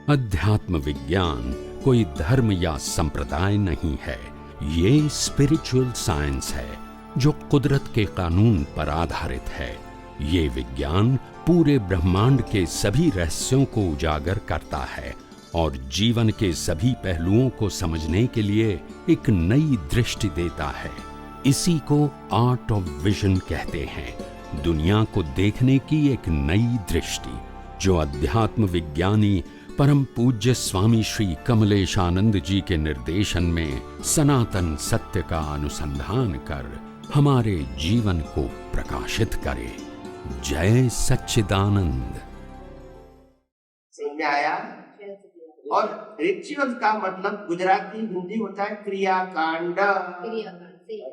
अध्यात्म विज्ञान कोई धर्म या संप्रदाय नहीं है, ये स्पिरिचुअल साइंस है जो कुदरत के कानून पर आधारित है। ये विज्ञान पूरे ब्रह्मांड के सभी रहस्यों को उजागर करता है और जीवन के सभी पहलुओं को समझने के लिए एक नई दृष्टि देता है। इसी को आर्ट ऑफ विजन कहते हैं, दुनिया को देखने की एक नई दृष्टि, जो अध्यात्म विज्ञानी परम पूज्य स्वामी श्री कमलेशानंद जी के निर्देशन में सनातन सत्य का अनुसंधान कर हमारे जीवन को प्रकाशित करे। जय सच्चिदानंद। समझ में आया? और रिचुअल का मतलब गुजराती हिंदी होता है क्रियाकांड।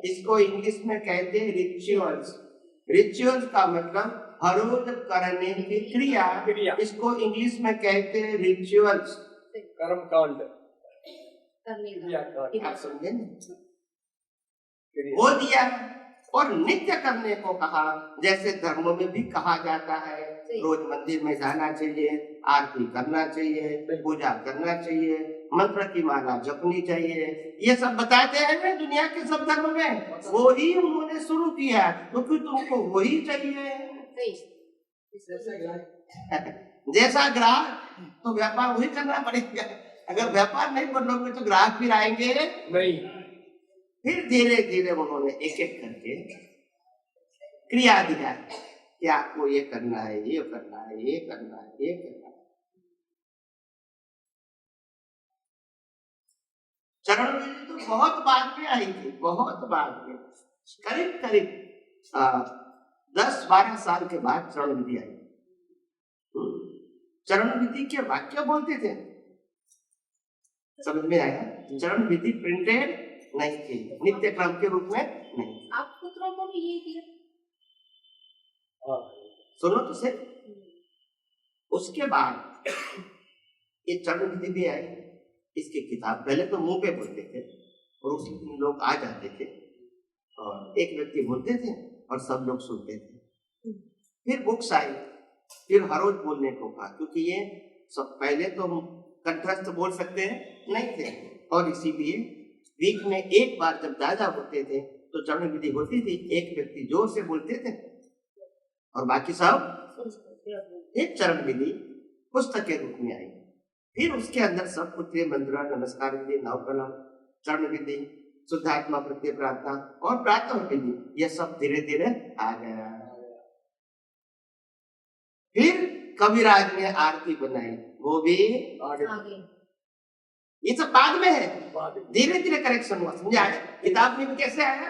इसको इंग्लिश में कहते हैं रिचुअल्स। रिचुअल्स का मतलब हर रोज करने की क्रिया, इसको इंग्लिश में कहते हैं रिचुअल्स। कर्मकांड। आप समझे? वो दिया और नित्य करने को कहा, जैसे धर्मों में भी कहा जाता है रोज मंदिर में जाना चाहिए, आरती करना चाहिए, पूजा करना चाहिए, मंत्र की माला जपनी चाहिए। ये सब बताते हैं ना दुनिया के सब धर्म में, वो ही उन्होंने शुरू किया क्योंकि तुमको वही चाहिए। जैसा ग्राहक तो व्यापार वही करना पड़ेगा। अगर व्यापार नहीं बनोगे तो ग्राहक फिर आएंगे नहीं। फिर धीरे धीरे उन्होंने एक एक करके क्रिया दिया कि आपको ये करना है, ये करना है, ये करना है, ये करना है। चरण विधि तो बहुत बाद में आई थी, बहुत बाद में, करीब करीब 10-12 साल के बाद चरण विधि आई। चरण विधि के वाक्य बोलते थे, समझ में आया? चरण विधि प्रिंटेड नहीं थी, नित्य क्रम के रूप में नहीं। आप पुत्रों को भी ये दिया? सुनो तो सही। उसके बाद ये चरण विधि भी आई। इसकी किताब पहले तो मुंह पे बोलते थे और उसी दिन लोग आ जाते थे और एक व्यक्ति बोलते थे और सब लोग सुनते थे। फिर बुक्स आई, फिर हर रोज बोलने को कहा, क्योंकि ये सब पहले तो कंठस्थ बोल सकते हैं नहीं थे, और इसीलिए वीक में एक बार जब दादा होते थे तो चरण विधि होती थी, एक व्यक्ति जोर से बोलते थे और बाकी सब एक चरण विधि पुस्तक के रूप में आई। फिर उसके अंदर सब कुछ मंत्र, नमस्कार विधि, नवकलम, चरण विधि, शुद्धात्मा प्रत्यय प्रार्थना और प्रार्थना विधि, यह सब धीरे धीरे आ गया। फिर कविराज ने आरती बनाई, वो भी आगे। ये सब बाद में है, धीरे धीरे करेक्शन हुआ। समझ आया? किताब में भी कैसे आया?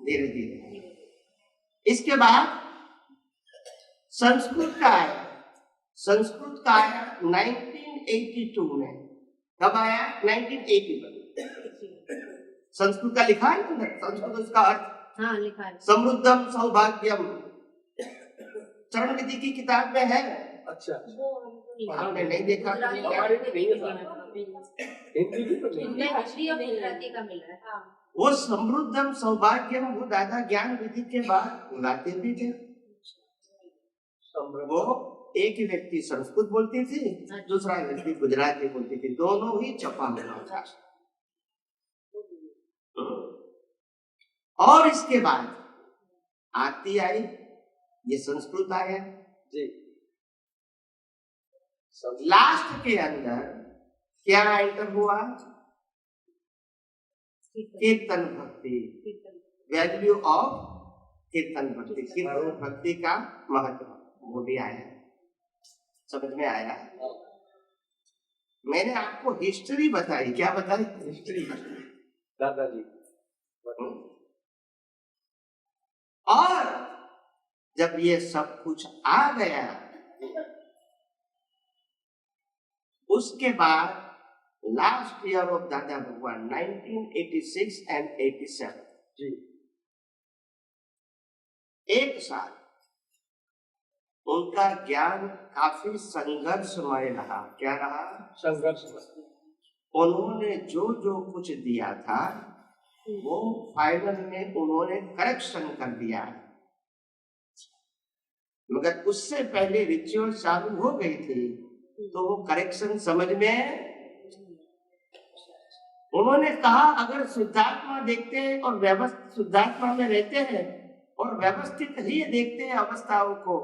धीरे धीरे। इसके बाद संस्कृत का आया। संस्कृत का आया 1982 में। कब आया? 1980 में। संस्कृत का लिखा है ना, संस्कृत उसका अर्थ हाँ लिखा है, समृद्धम सौभाग्यम। चरण विधि की किताब में है। अच्छा, आपने नहीं देखा? हमारे में नहीं है, हिंदी भी तो नहीं है। हिंदी और गुजराती का मिला है। हाँ। वो समृद्धम सौभाग्यम वो दादा ज्ञान विधि के बाद गाते भी थे। वो एक ही व्यक्ति संस्कृत बोलती थी, दूसरा व्यक्ति गुजराती बोलती थी, दोनों ही छपा हुआ था। और इसके बाद आरती आई, ये संस्कृत आया जी। लास्ट के अंदर क्या एंटर हुआ? कीर्तन भक्ति, वैल्यू ऑफ कीर्तन भक्ति, कीर्तन भक्ति का महत्व, वो भी आया। समझ में आया? मैंने आपको हिस्ट्री बताई। क्या बताई? हिस्ट्री दादाजी। और जब ये सब कुछ आ गया, उसके बाद लास्ट ईयर ऑफ दादा भगवान 1986 एंड 87 जी, एक साल उनका ज्ञान काफी संघर्षमय रहा। क्या रहा? संघर्ष। उन्होंने जो जो कुछ दिया था वो फाइनल में उन्होंने करेक्शन कर दिया, मगर उससे पहले रिचुअल चालू हो गई थी तो वो करेक्शन समझ में। उन्होंने कहा अगर शुद्धात्मा देखते हैं और व्यवस्थित शुद्धात्मा में रहते हैं और व्यवस्थित ही देखते हैं अवस्थाओं को,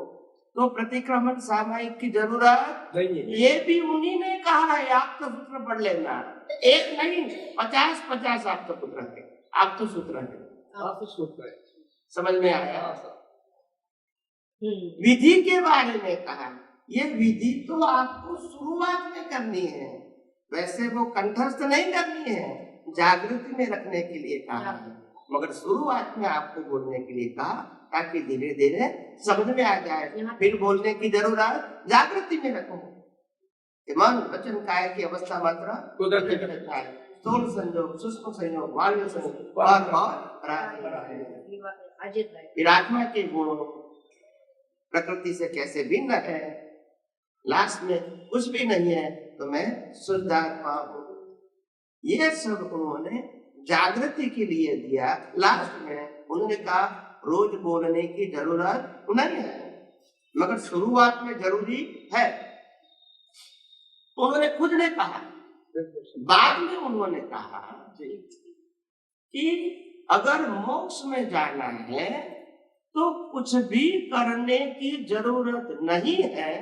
तो प्रतिक्रमण सामायिक की जरूरत नहीं है। ये भी उन्हीं ने कहा है। आप तो सूत्र पढ़ लेना, एक नहीं 50-50 आप तो सूत्र है, आप तो सूत्र है। आप तो सूत्र है। समझ में आया? विधि के बारे में कहा, ये विधि तो आपको शुरुआत में करनी है, वैसे वो कंठस्थ नहीं करनी है, जागृति में रखने के लिए कहा है, मगर शुरुआत में आपको बोलने के लिए कहा ताकि धीरे धीरे समझ में आ जाए। फिर बोलने की जरूरत जागृति में रखो। मन वचन काया की अवस्था मात्रा कुदरत रहता है। स्थूल संयोग, सूक्ष्म संयोग, वायु संयोग और फिर आत्मा के गुण प्रकृति से कैसे भिन्न है, लास्ट में कुछ भी नहीं है तो मैं शुद्ध आत्मा हूँ। ये सब उन्होंने जागृति के लिए दिया। लास्ट में उन्होंने कहा रोज बोलने की जरूरत नहीं है, मगर शुरुआत में जरूरी है। उन्होंने खुद ने कहा, बाद में उन्होंने कहा कि अगर मोक्ष में जाना है तो कुछ भी करने की जरूरत नहीं है,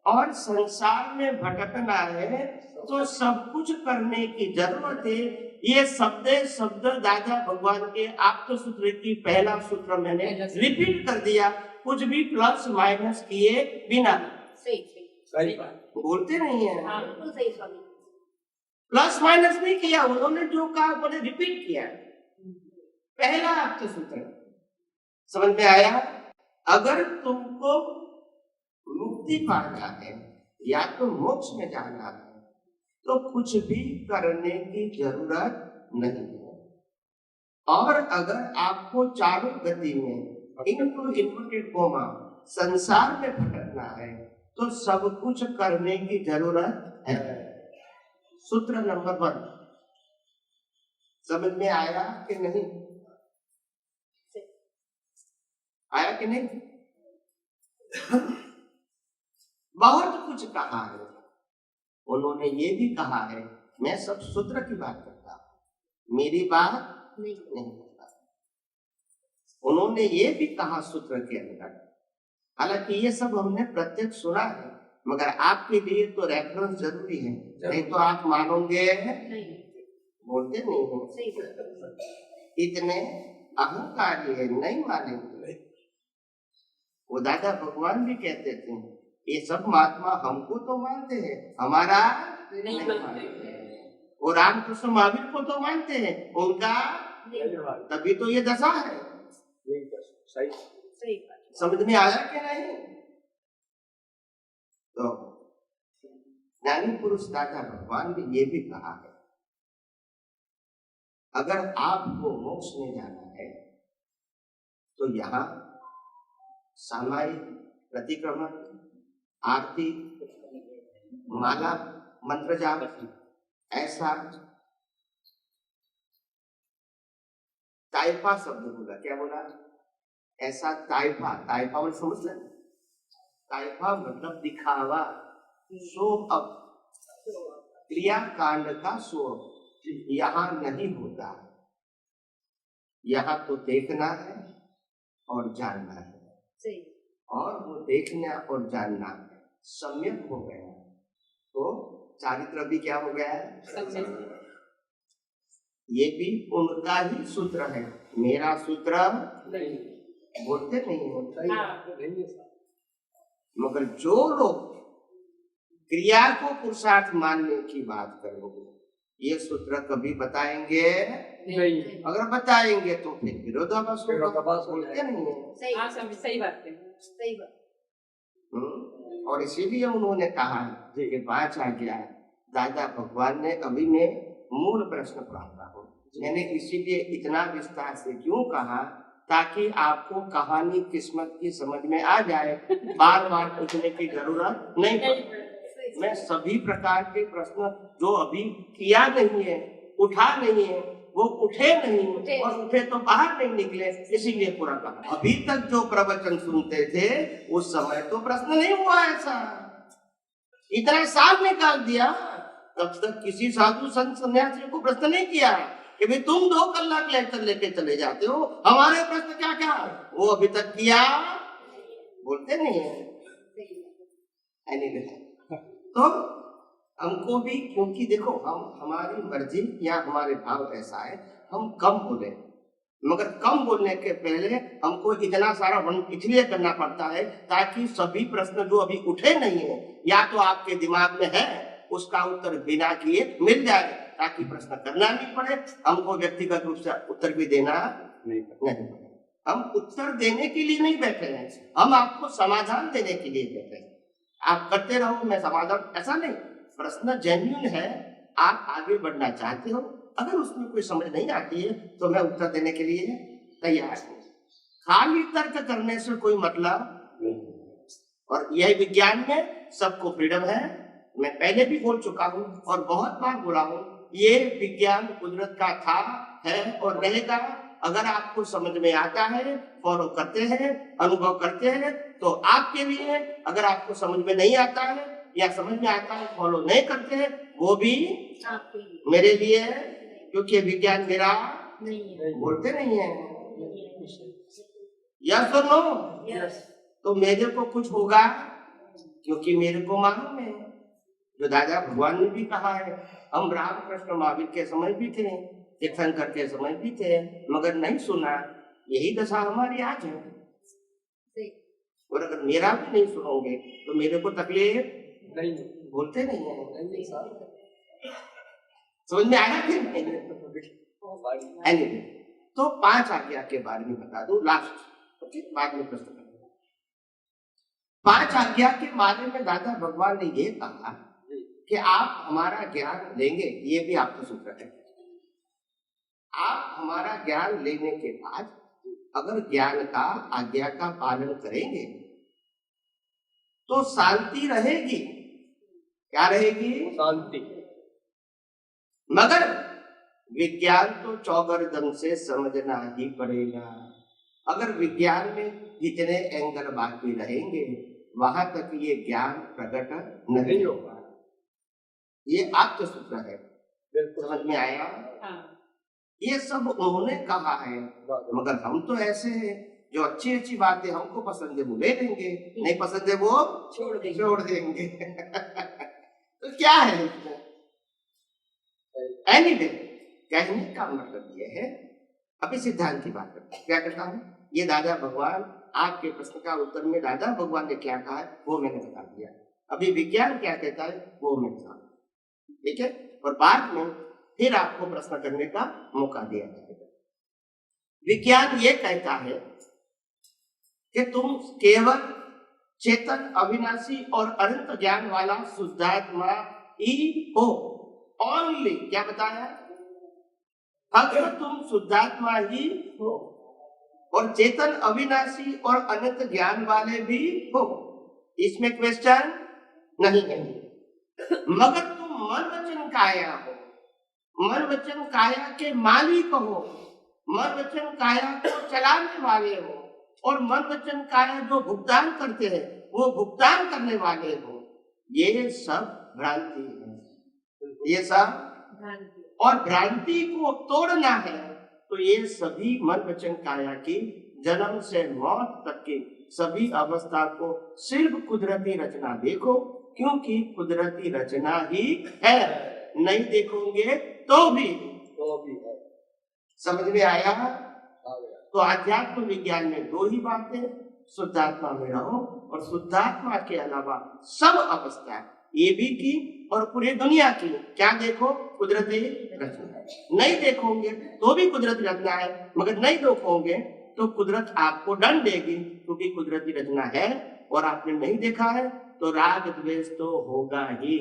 और संसार में भटकना है तो सब कुछ करने की जरूरत है। ये शब्द दादा भगवान के आप्त सूत्र की पहला सूत्र मैंने रिपीट कर दिया, कुछ भी प्लस माइनस किए बिना। सही बात। बोलते नहीं है, बिल्कुल सही स्वामी। प्लस माइनस नहीं किया, उन्होंने जो कहा उन्होंने रिपीट किया। पहला आप्त सूत्र समझ में आया? अगर तुमको मुक्ति पाना है या तो मोक्ष में जाना है तो कुछ भी करने की जरूरत नहीं है, और अगर आपको चारों गति में इनटू इन्वर्टेड कोमा संसार में भटकना है तो सब कुछ करने की जरूरत है। सूत्र नंबर 1 समझ में आया कि नहीं? आया कि नहीं? बहुत कुछ कहा है उन्होंने। ये भी कहा है, मैं सब सूत्र की बात करता हूं, मेरी बात नहीं करता। उन्होंने ये भी कहा सूत्र के अंदर, हालांकि ये सब हमने प्रत्यक्ष सुना है, मगर आपके लिए तो रेफरेंस जरूरी है, नहीं तो आप मानोगे नहीं, बोलते नहीं हो। इतने अहंकारी है, नहीं मानेंगे। वो दादा भगवान भी कहते थे ये सब महात्मा हमको तो मानते हैं, हमारा नहीं मानते। वो रामकृष्ण महावीर को तो मानते हैं, उनका तभी तो ये दशा है। सही समझ में आया कि नहीं? तो ज्ञानी पुरुष दादा भगवान ने ये भी कहा है, अगर आपको मोक्ष में जाना है तो यहाँ सामायिक प्रतिक्रमण, आरती, माला, मंत्र जाप, ऐसा ताइफा शब्द बोला। क्या बोला? ऐसा ताइफा। ताइफा मतलब समझ लें, ताइफा मतलब दिखावा, शो अप, क्रिया कांड का शो अप यहाँ नहीं होता। यहाँ तो देखना है और जानना है, और वो देखना और जानना सम्यक हो गया तो चारित्र भी क्या हो गया है? ये भी उनका ही सूत्र है, मेरा सूत्र नहीं। बोलते नहीं है, मगर जो लोग क्रिया को पुरुषार्थ मानने की बात करेंगे ये सूत्र कभी बताएंगे नहीं। अगर बताएंगे तो फिर विरोधाभास बोलते नहीं है। सही बात है, सही बात। और इसीलिए उन्होंने कहा कि 5 आज्ञा दादा भगवान ने अभी मैं मूल प्रश्न पढ़ाता हूँ। मैंने इसीलिए इतना विस्तार से क्यों कहा, ताकि आपको कहानी किस्मत की समझ में आ जाए, बार बार पूछने की जरूरत नहीं पड़े। मैं सभी प्रकार के प्रश्न जो अभी किया नहीं है, उठा नहीं है, वो उठे नहीं और उठे तो बाहर नहीं निकले, इसीलिए पूरा कहा। अभी तक जो प्रवचन सुनते थे उस समय तो प्रश्न नहीं हुआ ऐसा, इतना साल निकाल दिया, तब तक किसी साधु संत सन्यासी को प्रश्न नहीं किया कि भाई तुम 2 कलाक लेक्चर लेके चले जाते हो, हमारे प्रश्न क्या क्या, वो अभी तक किया बोलते नहीं है। तो हमको भी, क्योंकि देखो हम हमारी मर्जी या हमारे भाव ऐसा है, हम कम बोले, मगर कम बोलने के पहले हमको इतना सारा वर्णन इसलिए करना पड़ता है ताकि सभी प्रश्न जो अभी उठे नहीं है या तो आपके दिमाग में है, उसका उत्तर बिना किए मिल जाए, ताकि प्रश्न करना नहीं पड़े, हमको व्यक्तिगत रूप से उत्तर भी देना नहीं पड़े। हम उत्तर देने के लिए नहीं बैठे हैं, हम आपको समाधान देने के लिए बैठे हैं। आप करते रहो, मैं समाधान, ऐसा नहीं। प्रश्न जेन्युइन है, आप आगे बढ़ना चाहते हो, अगर उसमें कोई समझ नहीं आती है तो मैं उत्तर देने के लिए तैयार हूँ। खाली तर्क करने से कोई मतलब नहीं। और यह विज्ञान में सबको फ्रीडम है, मैं पहले भी बोल चुका हूँ और बहुत बार बोला हूँ, ये विज्ञान कुदरत का था, है और रहेगा। अगर आपको समझ में आता है, फॉलो करते हैं, अनुभव करते हैं तो आपके लिए, अगर आपको समझ में नहीं आता है या समझ में आता है फॉलो नहीं करते हैं, वो भी मेरे लिए है, क्योंकि विज्ञान मेरा नहीं है। बोलते नहीं है यस और नो? तो मेरे को कुछ होगा क्योंकि मेरे को मालूम है, जो दादा भगवान ने भी कहा है। हम रामकृष्ण महावीर के समय भी थे, तीर्थंकर के समय भी थे, मगर नहीं सुना। यही दशा हमारी आज है। और अगर मेरा भी नहीं सुनोगे तो मेरे को तकलीफ नहीं, बोलते नहीं है। समझ में आया फिर? anyway, तो 5 आज्ञा के बारे में बता दो लास्ट, ओके, बाद में प्रश्न करेंगे। 5 आज्ञा के बारे में दादा भगवान ने ये कहा कि आप हमारा ज्ञान लेंगे, ये भी आपको सूत्र है। आप हमारा ज्ञान लेने के बाद अगर ज्ञान का, आज्ञा का पालन करेंगे तो शांति रहेगी। क्या रहेगी? शांति। मगर विज्ञान तो चौगर्दम से समझना ही पड़ेगा। अगर विज्ञान में जितने एंगल बाकी रहेंगे वहां तक ये ज्ञान प्रकट नहीं होगा। ये आत्म सूत्र है, समझ में आया? ये सब उन्होंने कहा है, मगर हम तो ऐसे हैं जो अच्छी अच्छी बातें हमको पसंद है वो ले लेंगे, नहीं पसंद है वो छोड़ देंगे। तो क्या है इसमें? एनीवे, कहने का मतलब ये है, अभी सिद्धांत की बात करते हैं। क्या करता हूँ, ये दादा भगवान, आपके प्रश्न का उत्तर में दादा भगवान ने क्या कहा है वो मैंने बता दिया। अभी विज्ञान क्या कहता है वो मैं बता, ठीक है? और बाद में फिर आपको प्रश्न करने का मौका दिया जाएगा। विज्ञान ये कहता है कि तुम केवल चेतन, अविनाशी और अनंत ज्ञान वाला शुद्धात्मा ही हो। ओनली, क्या बताया? अगर तुम शुद्धात्मा ही हो और चेतन, अविनाशी और अनंत ज्ञान वाले भी हो, इसमें क्वेश्चन नहीं है। मगर तुम मन वचन काया हो, मन वचन काया के मालिक हो, मन वचन काया को चलाने वाले हो, और मन वचन काया जो भुगतान करते हैं वो भुगतान करने वाले हो। ये सब भ्रांति है, ये सब भ्रांति। और भ्रांति को तोड़ना है तो ये सभी मन वचन काया की जन्म से मौत तक की सभी अवस्था को सिर्फ कुदरती रचना देखो, क्योंकि कुदरती रचना ही है। नहीं देखोगे तो भी है। समझ में आया? तो आध्यात्म विज्ञान में 2 ही बातें, शुद्धात्मा में रहो और शुद्धात्मा के अलावा सब अवस्था, ये भी की और पूरी दुनिया की, क्या देखो? कुदरती रचना है। नहीं देखोगे तो भी कुदरती रचना है, मगर नहीं देखोगे तो कुदरत आपको दंड देगी, क्योंकि कुदरती रचना है और आपने नहीं देखा है तो राग द्वेष तो होगा ही,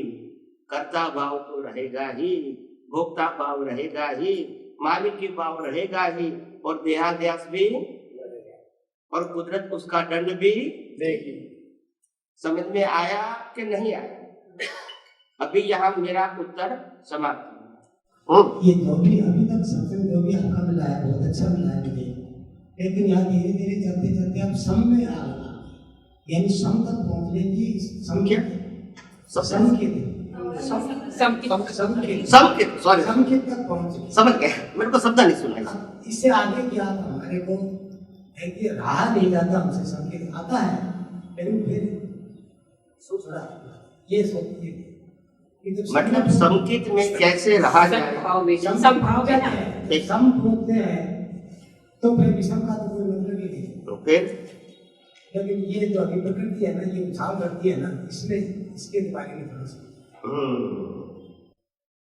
कर्ता भाव तो रहेगा ही, भोक्ता भाव रहेगा ही, मालिक की भाव रहेगा ही, और देहाध्यास भी, और कुदरत उसका दंड भी देगी। समझ में आया कि नहीं आया? अभी यहाँ मेरा उत्तर समाप्त हुआ। ये जो भी अभी तक सत्संग जो भी आपका मिला है बहुत अच्छा मिला है मुझे, लेकिन यहाँ धीरे धीरे चलते चलते अब सम में आ रहा, यानी सम तक पहुँचने की संख्या, संकेत, सॉरी, संकेत तक पहुंचे। समझ गए, मेरे को शब्द नहीं सुना। इससे आगे क्या था हमारे को है कि रहा नहीं जाता, हमसे संकेत आता है लेकिन फिर सोच रहा ये सोचती है मतलब संकेत में कैसे रहा जाए। संभाव में संभाव है, सम खोजते हैं तो फिर विषम का तो कोई मतलब ही नहीं। तो फिर लेकिन ये जो अभी प्रकृति है ना, ये उछाल करती है ना, इसलिए इसके बारे में थोड़ा सा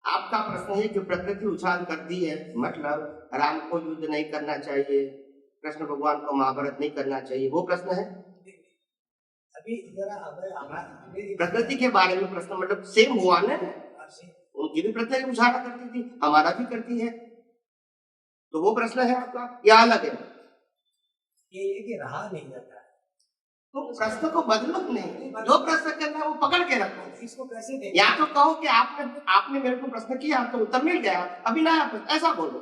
आपका प्रश्न है कि प्रकृति उछाल करती है, मतलब राम को युद्ध नहीं करना चाहिए, कृष्ण भगवान को महाभारत नहीं करना चाहिए, वो प्रश्न है। अभी जरा हमारे प्रकृति के बारे में प्रश्न मतलब सेम हुआ ना, उनकी भी प्रकृति उछाला करती थी, हमारा भी करती है, तो वो प्रश्न है आपका या अलग है? ये कि रहा नहीं जाता है, तो प्रश्न को बदलो नहीं, जो प्रश्न करना है वो पकड़ के रखो। इसको कैसे देखें? या तो कहो कि आपने मेरे को प्रश्न किया, आपको उत्तर मिल गया, अभी नया प्रश्न, ऐसा बोलो।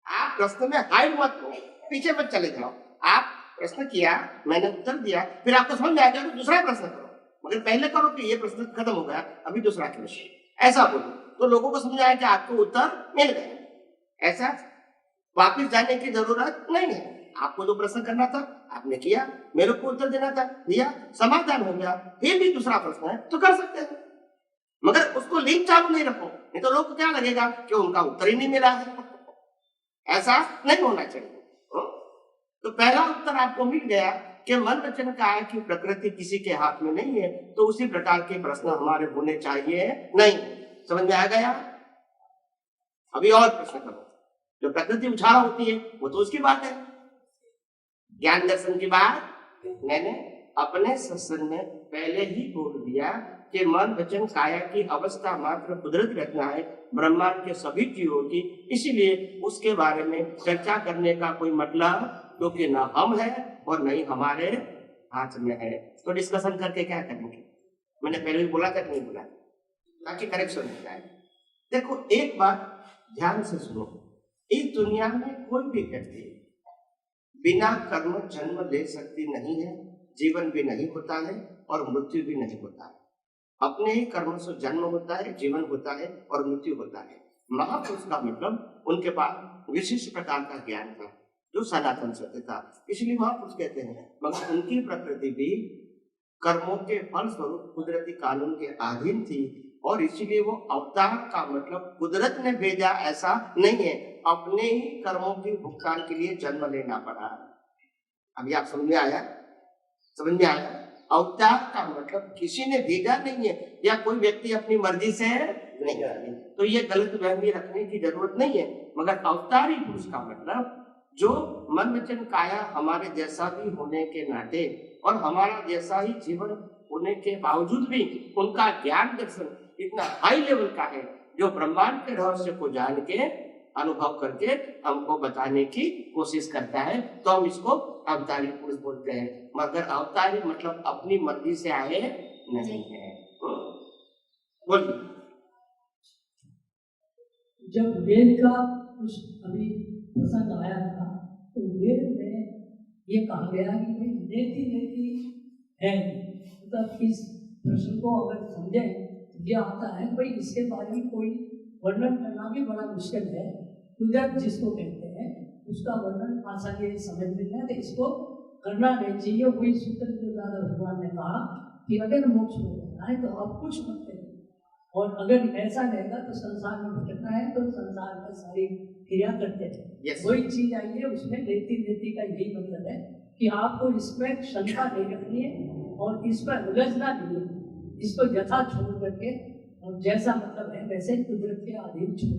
आप प्रश्न में हाइड मत हो, पीछे मत चले जाओ। आप प्रश्न किया, मैंने उत्तर दिया, फिर आपको समझ में आ गया तो दूसरा प्रश्न करो, मगर पहले करो कि ये प्रश्न खत्म हो गया, अभी दूसरा क्वेश्चन, ऐसा बोलो तो लोगों को समझ आए कि आपको उत्तर मिल गया। ऐसा वापिस जाने की जरूरत नहीं है। आपको जो प्रश्न करना था आपने किया, मेरे को उत्तर देना था दिया, समाधान हो गया, फिर भी दूसरा प्रश्न है तो कर सकते हैं, मगर उसको लिंक चालू नहीं रखो, नहीं तो लोग को क्या लगेगा कि उनका उत्तर ही नहीं मिला है। ऐसा नहीं होना चाहिए। तो पहला उत्तर आपको मिल गया कि मन वचन काया की प्रकृति किसी के हाथ में नहीं है, तो उसी प्रकार के प्रश्न हमारे होने चाहिए नहीं। समझ में आ गया? अभी और प्रश्न करो। जो प्रकृति उछाला होती है वो तो उसकी बात है, ज्ञान दर्शन की बात मैंने अपने सत्संग में पहले ही बोल दिया कि मन वचन काया की अवस्था मात्र कुदरती रचना है, ब्रह्मांड के सभी जीवों की, इसीलिए उसके बारे में चर्चा करने का कोई मतलब क्योंकि न हम है और न ही हमारे हाथ में है। तो डिस्कशन करके क्या करेंगे? मैंने पहले भी बोला था कि नहीं बोला, ताकि करेक्शन हो जाए। देखो एक बात ध्यान से सुनो, इस दुनिया में कोई भी व्यक्ति बिना कर्म जन्म ले सकती नहीं है, जीवन भी नहीं होता है और मृत्यु भी नहीं होता है। अपने ही कर्म से जन्म होता है, जीवन होता है और मृत्यु होता है। महापुरुष का मतलब उनके पास विशिष्ट प्रकार का ज्ञान था जो सनातन सत्य था, इसलिए महापुरुष कहते हैं। मगर उनकी प्रकृति भी कर्मों के फल स्वरूप कुदरती कानून के अधीन थी और इसीलिए वो अवतार का मतलब कुदरत ने भेजा ऐसा नहीं है, अपने ही कर्मों के भुगतान के लिए जन्म लेना पड़ा। अभी आप समझ में आया? समझ में आया? अवतार का मतलब किसी ने भेजा नहीं है या कोई व्यक्ति अपनी मर्जी से नहीं है, तो ये गलत फहमी रखने की जरूरत नहीं है। मगर अवतारी पुरुष का मतलब जो मन वचन काया हमारे जैसा भी होने के नाते और हमारा जैसा ही जीवन होने के बावजूद भी उनका ज्ञान दर्शन इतना हाई लेवल का है जो ब्रह्मांड के रहस्य को जान के अनुभव करके हमको बताने की कोशिश करता है, तो हम इसको अवतारी पुरुष बोलते हैं। मगर अवतारी मतलब अपनी मर्जी से आए नहीं है। बोलिए। जब वेद का कुछ अभी प्रसंग आया था तो वेद में ये कहा गया कि भाई नेति नेति है, मतलब इस प्रश्न को अगर समझे तो ये आता है भाई इसके बारे में कोई वर्णन करना भी बड़ा मुश्किल है। कुदरत जिसको कहते हैं उसका वर्णन आसानी से समझ में नहीं, तो इसको करना नहीं चाहिए। वही सूत्र जो दादा भगवान ने कहा कि अगर मोक्ष में जाना है तो आप कुछ मत करें, और अगर ऐसा रहेगा तो संसार में भटकना है तो संसार का सारी क्रिया करते थे। वही चीज आई है उसमें नेति नेति का यही मतलब है कि आपको इसमें शंका नहीं रखनी है और इस पर उलझना नहीं है, इसको यथा छोड़ करके और जैसा मतलब है वैसे कुदरत के अधीन छोड़।